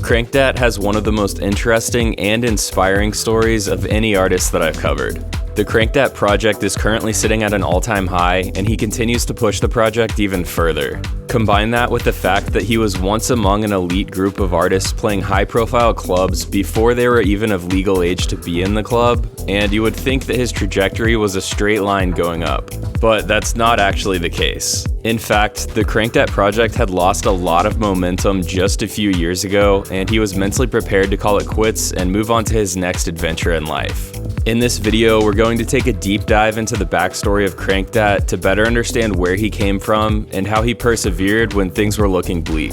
Crankdat has one of the most interesting and inspiring stories of any artist that I've covered. The Crankdat project is currently sitting at an all-time high, and he continues to push the project even further. Combine that with the fact that he was once among an elite group of artists playing high-profile clubs before they were even of legal age to be in the club, and you would think that his trajectory was a straight line going up. But that's not actually the case. In fact, the Crankdat project had lost a lot of momentum just a few years ago, and he was mentally prepared to call it quits and move on to his next adventure in life. In this video, we're going to take a deep dive into the backstory of Crankdat to better understand where he came from and how he persevered when things were looking bleak.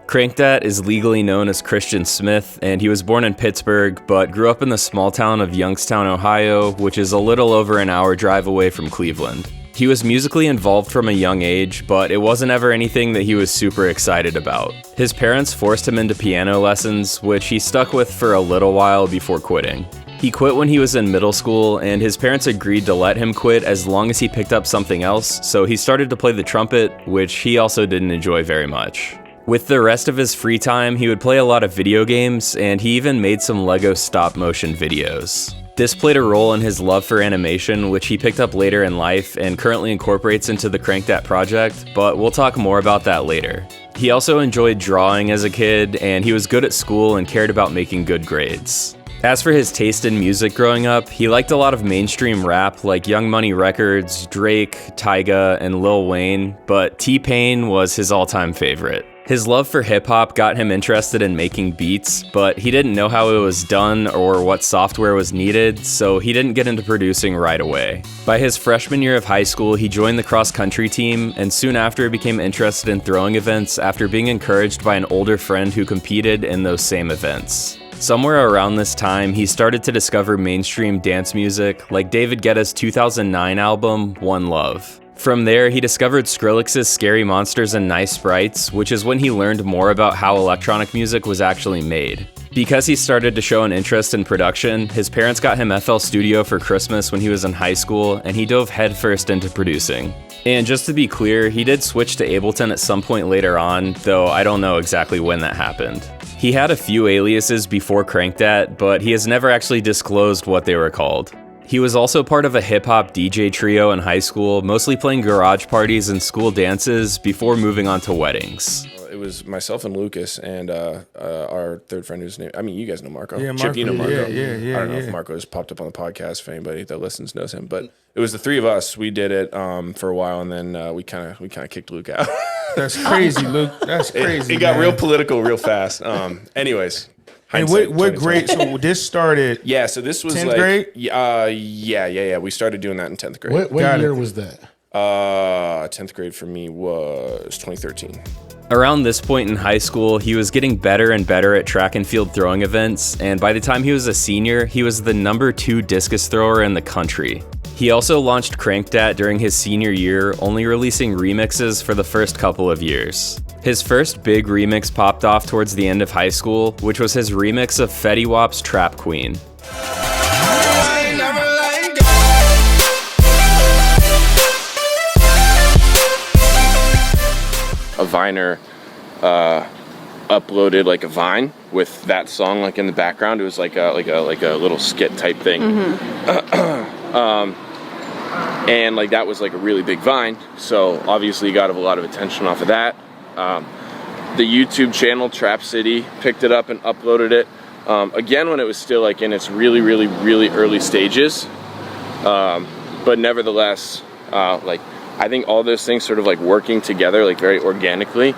Crankdat is legally known as Christian Smith, and he was born in Pittsburgh, but grew up in the small town of Youngstown, Ohio, which is a little over an hour drive away from Cleveland. He was musically involved from a young age, but it wasn't ever anything that he was super excited about. His parents forced him into piano lessons, which he stuck with for a little while before quitting. He quit when he was in middle school, and his parents agreed to let him quit as long as he picked up something else, so he started to play the trumpet, which he also didn't enjoy very much. With the rest of his free time, he would play a lot of video games, and he even made some Lego stop-motion videos. This played a role in his love for animation, which he picked up later in life and currently incorporates into the Crankdat project, but we'll talk more about that later. He also enjoyed drawing as a kid, and he was good at school and cared about making good grades. As for his taste in music growing up, he liked a lot of mainstream rap like Young Money Records, Drake, Tyga, and Lil Wayne, but T-Pain was his all-time favorite. His love for hip-hop got him interested in making beats, but he didn't know how it was done or what software was needed, so he didn't get into producing right away. By his freshman year of high school, he joined the cross-country team, and soon after became interested in throwing events after being encouraged by an older friend who competed in those same events. Somewhere around this time, he started to discover mainstream dance music, like David Guetta's 2009 album, One Love. From there, he discovered Skrillex's Scary Monsters and Nice Sprites, which is when he learned more about how electronic music was actually made. Because he started to show an interest in production, his parents got him FL Studio for Christmas when he was in high school, and he dove headfirst into producing. And just to be clear, he did switch to Ableton at some point later on, though I don't know exactly when that happened. He had a few aliases before Crankdat, but he has never actually disclosed what they were called. He was also part of a hip-hop DJ trio in high school, mostly playing garage parties and school dances before moving on to weddings. It was myself and Lucas and our third friend whose name, I mean, you guys know Marco. Yeah, Marco. Chip, you know Marco. Yeah. I don't know if Marco has popped up on the podcast, if anybody that listens knows him, but it was the three of us. We did it for a while, and then we kind of kicked Luke out. That's crazy, Luke. That's crazy. It got real political real fast. Anyways. And what grade? So this started. Yeah, so this was 10th like grade? Yeah. We started doing that in 10th grade. What year was that? 10th grade for me was 2013. Around this point in high school, he was getting better and better at track and field throwing events, and by the time he was a senior, he was the #2 discus thrower in the country. He also launched Crankdat during his senior year, only releasing remixes for the first couple of years. His first big remix popped off towards the end of high school, which was his remix of Fetty Wap's Trap Queen. A Viner uploaded like a Vine with that song like in the background. It was like a little skit type thing. And like that was like a really big Vine, so obviously he got a lot of attention off of that. The YouTube channel Trap City picked it up and uploaded it again when it was still like in its really early stages, but nevertheless like I think all those things sort of like working together like very organically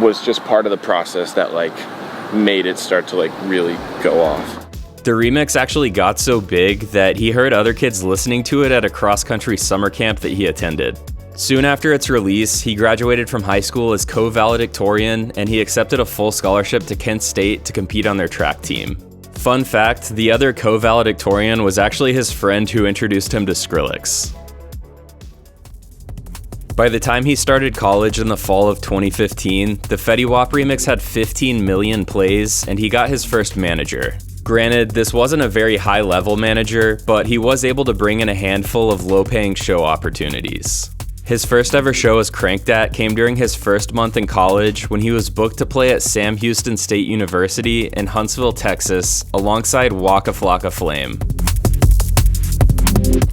was just part of the process that like made it start to like really go off. The remix actually got so big that he heard other kids listening to it at a cross-country summer camp that he attended. Soon after its release, he graduated from high school as co-valedictorian, and he accepted a full scholarship to Kent State to compete on their track team. Fun fact, the other co-valedictorian was actually his friend who introduced him to Skrillex. By the time he started college in the fall of 2015, the Fetty Wap remix had 15 million plays, and he got his first manager. Granted, this wasn't a very high-level manager, but he was able to bring in a handful of low-paying show opportunities. His first ever show as Crankdat came during his first month in college when he was booked to play at Sam Houston State University in Huntsville, Texas, alongside Waka Flocka Flame.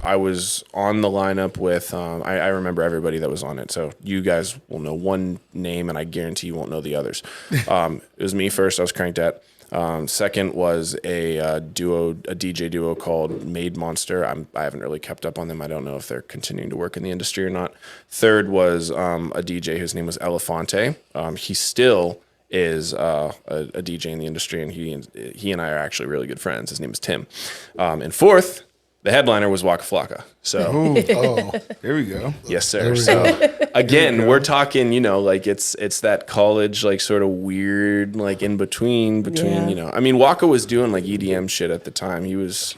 I was on the lineup with, I remember everybody that was on it, so you guys will know one name, and I guarantee you won't know the others. It was me first, I was Crankdat. Second was a DJ duo called Made Monster. I haven't really kept up on them. I don't know if they're continuing to work in the industry or not. Third was a DJ whose name was Elefante. He still is a DJ in the industry, and he and I are actually really good friends. His name is Tim. And fourth, the headliner was Waka Flocka. So, there we go. Yes, sir. So again, we're talking, like it's that college, like sort of weird, like in between, I mean, Waka was doing like EDM shit at the time. He was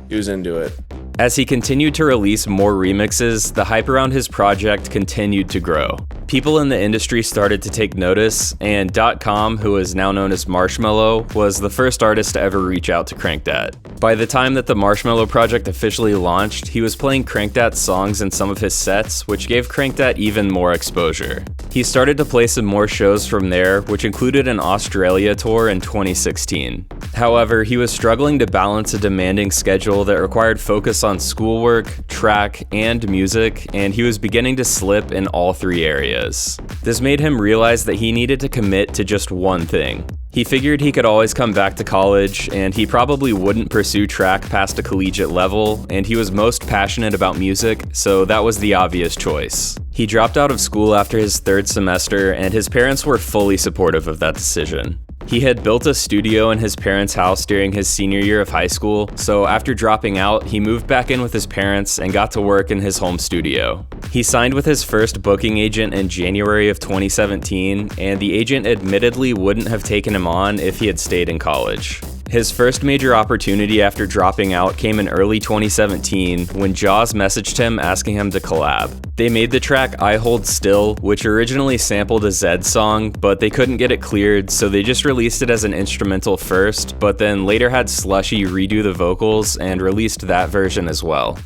into it. As he continued to release more remixes, the hype around his project continued to grow. People in the industry started to take notice, and .com, who is now known as Marshmello, was the first artist to ever reach out to Crankdat. By the time that the Marshmello project officially launched, he was playing Crankdat songs in some of his sets, which gave Crankdat even more exposure. He started to play some more shows from there, which included an Australia tour in 2016. However, he was struggling to balance a demanding schedule that required focus on schoolwork, track, and music, and he was beginning to slip in all three areas. This made him realize that he needed to commit to just one thing. He figured he could always come back to college, and he probably wouldn't pursue track past a collegiate level, and he was most passionate about music, so that was the obvious choice. He dropped out of school after his third semester, and his parents were fully supportive of that decision. He had built a studio in his parents' house during his senior year of high school, so after dropping out, he moved back in with his parents and got to work in his home studio. He signed with his first booking agent in January of 2017, and the agent admittedly wouldn't have taken him on if he had stayed in college. His first major opportunity after dropping out came in early 2017 when Jaws messaged him asking him to collab. They made the track I Hold Still, which originally sampled a Zed song, but they couldn't get it cleared, so they just released it as an instrumental first, but then later had Slushy redo the vocals and released that version as well.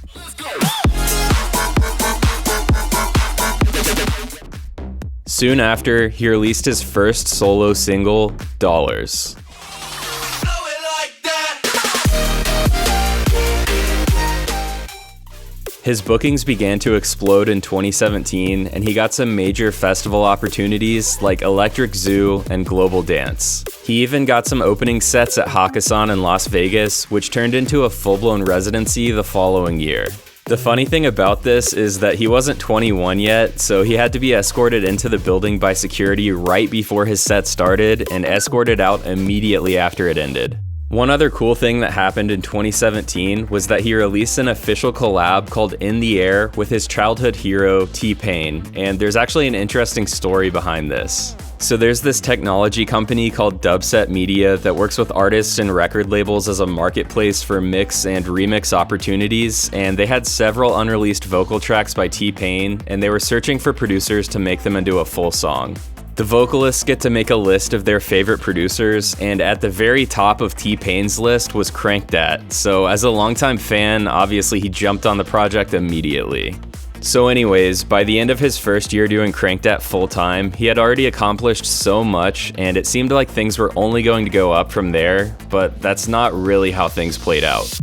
Soon after, he released his first solo single, Dollars. His bookings began to explode in 2017, and he got some major festival opportunities like Electric Zoo and Global Dance. He even got some opening sets at Hakkasan in Las Vegas, which turned into a full-blown residency the following year. The funny thing about this is that he wasn't 21 yet, so he had to be escorted into the building by security right before his set started and escorted out immediately after it ended. One other cool thing that happened in 2017 was that he released an official collab called In the Air with his childhood hero, T-Pain, and there's actually an interesting story behind this. So there's this technology company called Dubstep Media that works with artists and record labels as a marketplace for mix and remix opportunities, and they had several unreleased vocal tracks by T-Pain, and they were searching for producers to make them into a full song. The vocalists get to make a list of their favorite producers, and at the very top of T-Pain's list was Crankdat, so as a longtime fan, obviously he jumped on the project immediately. So anyways, by the end of his first year doing Crankdat full-time, he had already accomplished so much, and it seemed like things were only going to go up from there, but that's not really how things played out.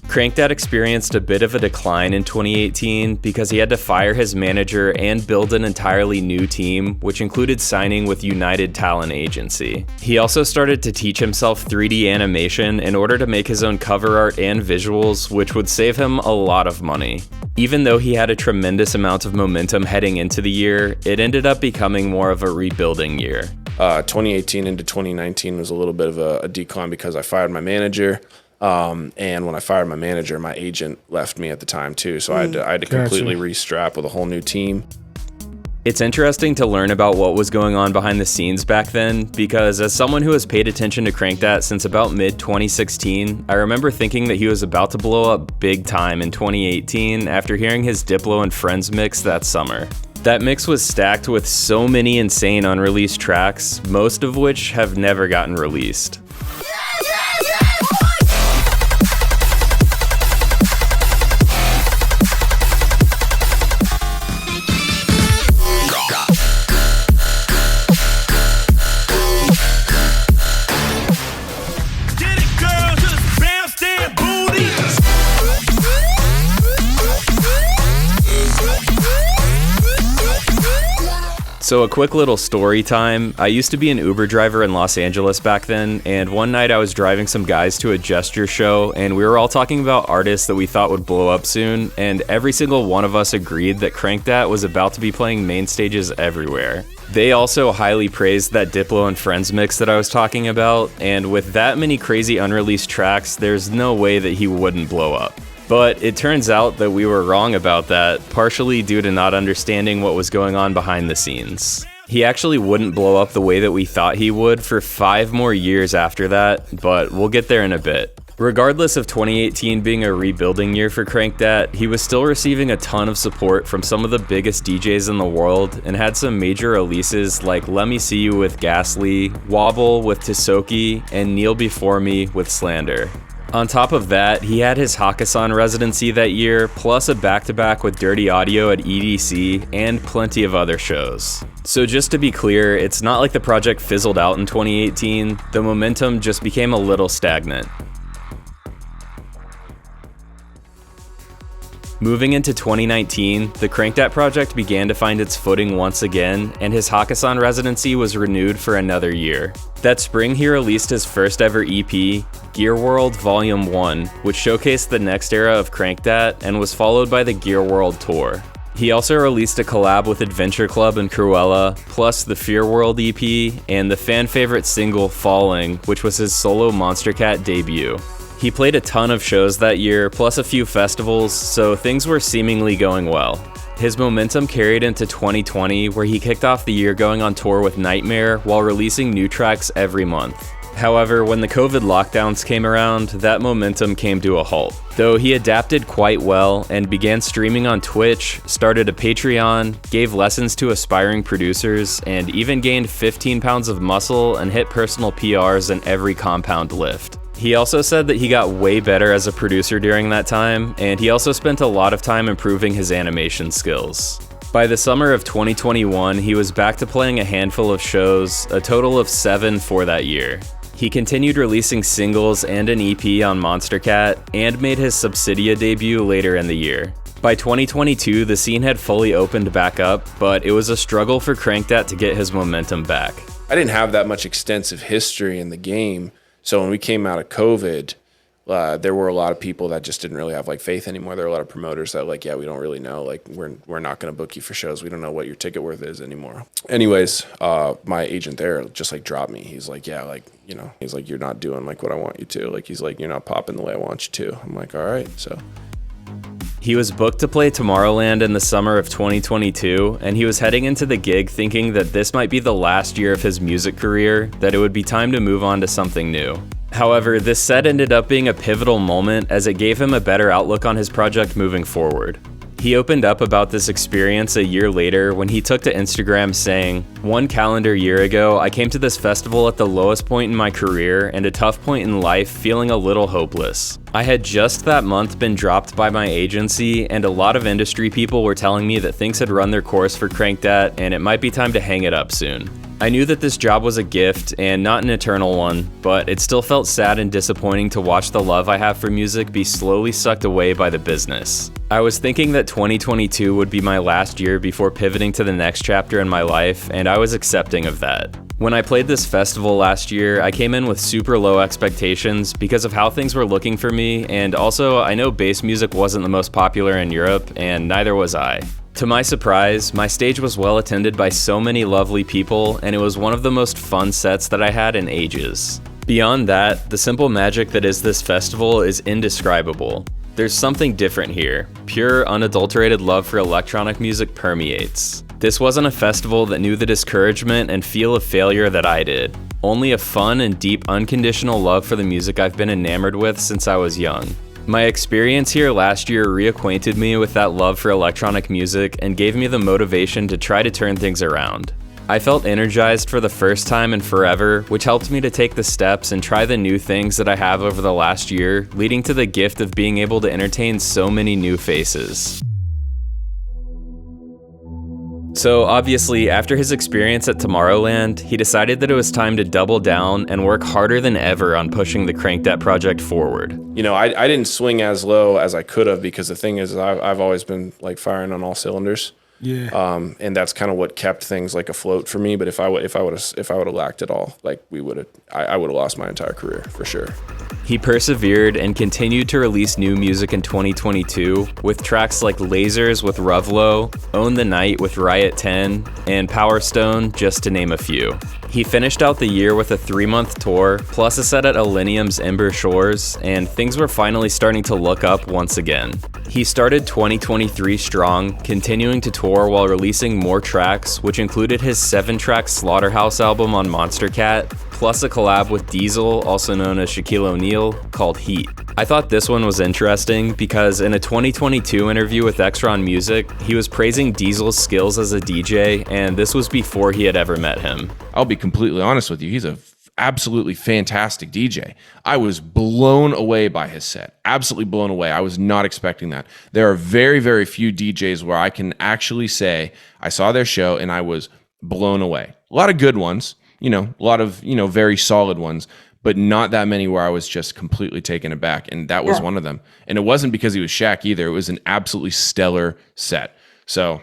Crankdat experienced a bit of a decline in 2018 because he had to fire his manager and build an entirely new team, which included signing with United Talent Agency. He also started to teach himself 3D animation in order to make his own cover art and visuals, which would save him a lot of money. Even though he had a tremendous amount of momentum heading into the year, it ended up becoming more of a rebuilding year. 2018 into 2019 was a little bit of a decline because I fired my manager. And when I fired my manager, my agent left me at the time too. So I had to completely restrap with a whole new team. It's interesting to learn about what was going on behind the scenes back then, because as someone who has paid attention to Crankdat since about mid-2016, I remember thinking that he was about to blow up big time in 2018 after hearing his Diplo and Friends mix that summer. That mix was stacked with so many insane unreleased tracks, most of which have never gotten released. So a quick little story time. I used to be an Uber driver in Los Angeles back then, and one night I was driving some guys to a gesture show, and we were all talking about artists that we thought would blow up soon, and every single one of us agreed that Crankdat was about to be playing main stages everywhere. They also highly praised that Diplo and Friends mix that I was talking about, and with that many crazy unreleased tracks, there's no way that he wouldn't blow up. But it turns out that we were wrong about that, partially due to not understanding what was going on behind the scenes. He actually wouldn't blow up the way that we thought he would for 5 more years after that, but we'll get there in a bit. Regardless of 2018 being a rebuilding year for Crankdat, he was still receiving a ton of support from some of the biggest DJs in the world and had some major releases like Let Me See You with Ghastly, Wobble with Tisoki, and Kneel Before Me with Slander. On top of that, he had his Hakkasan residency that year, plus a back-to-back with Dirty Audio at EDC, and plenty of other shows. So just to be clear, it's not like the project fizzled out in 2018, the momentum just became a little stagnant. Moving into 2019, the Crankdat project began to find its footing once again, and his Hakkasan residency was renewed for another year. That spring, he released his first ever EP, Gear World Volume 1, which showcased the next era of Crankdat and was followed by the Gear World Tour. He also released a collab with Adventure Club and Cruella, plus the Fear World EP, and the fan favorite single Falling, which was his solo Monster Cat debut. He played a ton of shows that year, plus a few festivals, so things were seemingly going well. His momentum carried into 2020, where he kicked off the year going on tour with Nightmare while releasing new tracks every month. However, when the COVID lockdowns came around, that momentum came to a halt. Though he adapted quite well and began streaming on Twitch, started a Patreon, gave lessons to aspiring producers, and even gained 15 pounds of muscle and hit personal PRs in every compound lift. He also said that he got way better as a producer during that time, and he also spent a lot of time improving his animation skills. By the summer of 2021, he was back to playing a handful of shows, a total of 7 for that year. He continued releasing singles and an EP on Monster Cat, and made his Subsidia debut later in the year. By 2022, the scene had fully opened back up, but it was a struggle for Crankdat to get his momentum back. I didn't have that much extensive history in the game. So when we came out of COVID, there were a lot of people that just didn't really have like faith anymore. There were a lot of promoters that like, yeah, we don't really know. Like we're not going to book you for shows. We don't know what your ticket worth is anymore. Anyways, my agent there just like dropped me. He's like, yeah, like, you know, he's like, you're not doing like what I want you to. Like, he's like, you're not popping the way I want you to. I'm like, all right. So he was booked to play Tomorrowland in the summer of 2022, and he was heading into the gig thinking that this might be the last year of his music career, that it would be time to move on to something new. However, this set ended up being a pivotal moment as it gave him a better outlook on his project moving forward. He opened up about this experience a year later when he took to Instagram saying, "1 calendar year ago, I came to this festival at the lowest point in my career and a tough point in life, feeling a little hopeless. I had just that month been dropped by my agency, and a lot of industry people were telling me that things had run their course for Crankdat and it might be time to hang it up soon. I knew that this job was a gift and not an eternal one, but it still felt sad and disappointing to watch the love I have for music be slowly sucked away by the business. I was thinking that 2022 would be my last year before pivoting to the next chapter in my life, and I was accepting of that. When I played this festival last year, I came in with super low expectations because of how things were looking for me, and also I know bass music wasn't the most popular in Europe, and neither was I. To my surprise, my stage was well attended by so many lovely people, and it was one of the most fun sets that I had in ages. Beyond that, the simple magic that is this festival is indescribable. There's something different here. Pure, unadulterated love for electronic music permeates. This wasn't a festival that knew the discouragement and feel of failure that I did. Only a fun and deep unconditional love for the music I've been enamored with since I was young. My experience here last year reacquainted me with that love for electronic music and gave me the motivation to try to turn things around. I felt energized for the first time in forever, which helped me to take the steps and try the new things that I have over the last year, leading to the gift of being able to entertain so many new faces. So obviously, after his experience at Tomorrowland, he decided that it was time to double down and work harder than ever on pushing the Crankdat project forward. You know, I didn't swing as low as I could have because the thing is I've always been like firing on all cylinders. And that's kind of what kept things like afloat for me. But if I would have lacked it all, like I would have lost my entire career for sure. He persevered and continued to release new music in 2022 with tracks like Lasers with Ruvlo, Own the Night with Riot 10, and Power Stone, just to name a few. He finished out the year with a 3-month tour, plus a set at Illenium's Ember Shores, and things were finally starting to look up once again. He started 2023 strong, continuing to tour while releasing more tracks, which included his 7-track Slaughterhouse album on Monster Cat, plus a collab with Diesel, also known as Shaquille O'Neal, called Heat. I thought this one was interesting because in a 2022 interview with Exron Music, he was praising Diesel's skills as a DJ, and this was before he had ever met him. I'll be completely honest with you, he's a absolutely fantastic DJ. I was blown away by his set. Absolutely blown away. I was not expecting that. There are very, very few DJs where I can actually say I saw their show and I was blown away. A lot of good ones, a lot of, very solid ones, but not that many where I was just completely taken aback. And that was one of them. And it wasn't because he was Shaq either. It was an absolutely stellar set. So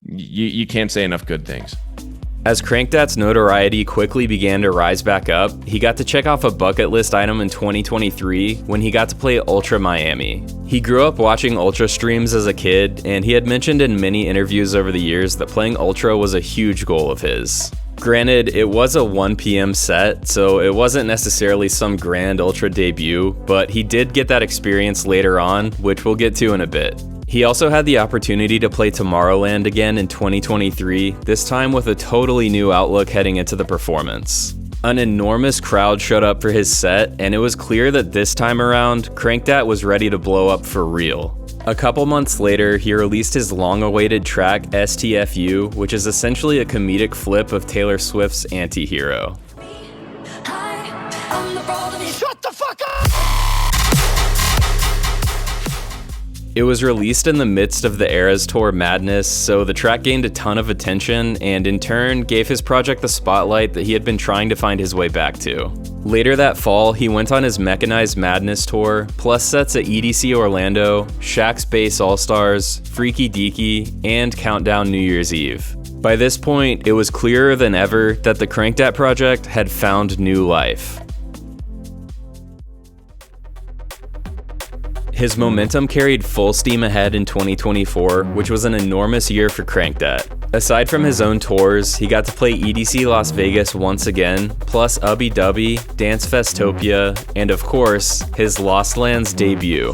you can't say enough good things. As Crankdat's notoriety quickly began to rise back up, he got to check off a bucket list item in 2023 when he got to play Ultra Miami. He grew up watching Ultra streams as a kid, and he had mentioned in many interviews over the years that playing Ultra was a huge goal of his. Granted, it was a 1 p.m. set, so it wasn't necessarily some grand Ultra debut, but he did get that experience later on, which we'll get to in a bit. He also had the opportunity to play Tomorrowland again in 2023, this time with a totally new outlook heading into the performance. An enormous crowd showed up for his set, and it was clear that this time around, Crankdat was ready to blow up for real. A couple months later, he released his long-awaited track STFU, which is essentially a comedic flip of Taylor Swift's Anti-Hero. Shut the fuck up! It was released in the midst of the Eras Tour madness, so the track gained a ton of attention and in turn gave his project the spotlight that he had been trying to find his way back to. Later that fall, he went on his Mechanized Madness tour, plus sets at EDC Orlando, Shaq's Bass All-Stars, Freaky Deaky, and Countdown New Year's Eve. By this point, it was clearer than ever that the Crankdat project had found new life. His momentum carried full steam ahead in 2024, which was an enormous year for Crankdat. Aside from his own tours, he got to play EDC Las Vegas once again, plus Ubbi Dubbi, Dance Festopia, and of course, his Lost Lands debut.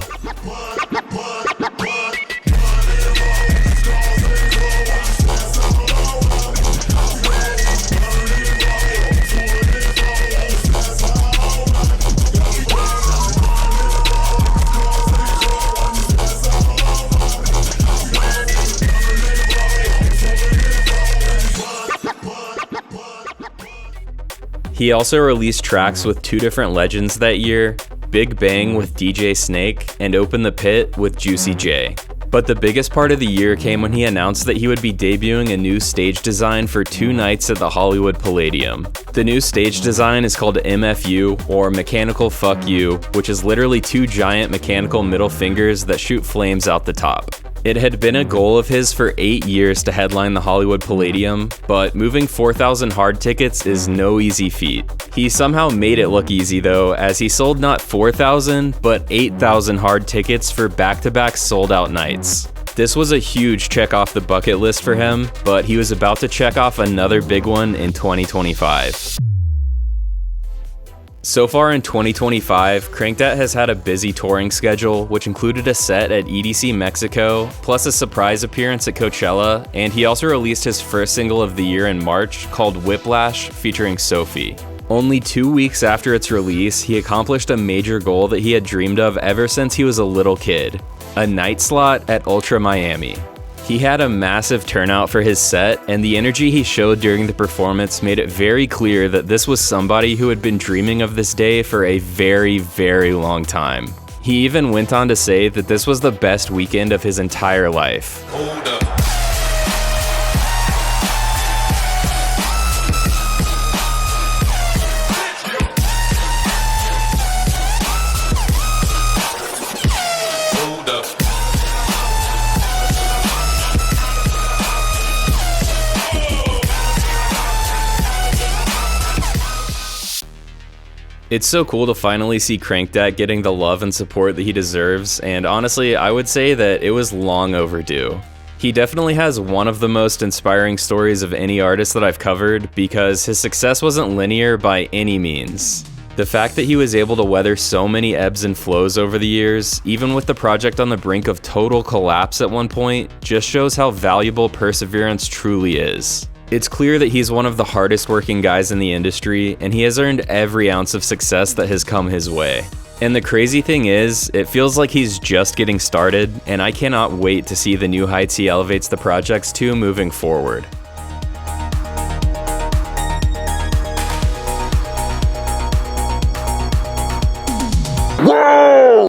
He also released tracks with 2 different legends that year, Big Bang with DJ Snake and Open the Pit with Juicy J. But the biggest part of the year came when he announced that he would be debuting a new stage design for 2 nights at the Hollywood Palladium. The new stage design is called MFU, or Mechanical Fuck You, which is literally 2 giant mechanical middle fingers that shoot flames out the top. It had been a goal of his for 8 years to headline the Hollywood Palladium, but moving 4,000 hard tickets is no easy feat. He somehow made it look easy though, as he sold not 4,000, but 8,000 hard tickets for back-to-back sold-out nights. This was a huge check off the bucket list for him, but he was about to check off another big one in 2025. So far in 2025, Crankdat has had a busy touring schedule, which included a set at EDC Mexico, plus a surprise appearance at Coachella, and he also released his first single of the year in March called Whiplash, featuring Sophie. Only 2 weeks after its release, he accomplished a major goal that he had dreamed of ever since he was a little kid: a night slot at Ultra Miami. He had a massive turnout for his set, and the energy he showed during the performance made it very clear that this was somebody who had been dreaming of this day for a very, very long time. He even went on to say that this was the best weekend of his entire life. Hold up. It's so cool to finally see Crankdat getting the love and support that he deserves, and honestly, I would say that it was long overdue. He definitely has one of the most inspiring stories of any artist that I've covered because his success wasn't linear by any means. The fact that he was able to weather so many ebbs and flows over the years, even with the project on the brink of total collapse at one point, just shows how valuable perseverance truly is. It's clear that he's one of the hardest working guys in the industry, and he has earned every ounce of success that has come his way. And the crazy thing is, it feels like he's just getting started, and I cannot wait to see the new heights he elevates the projects to moving forward.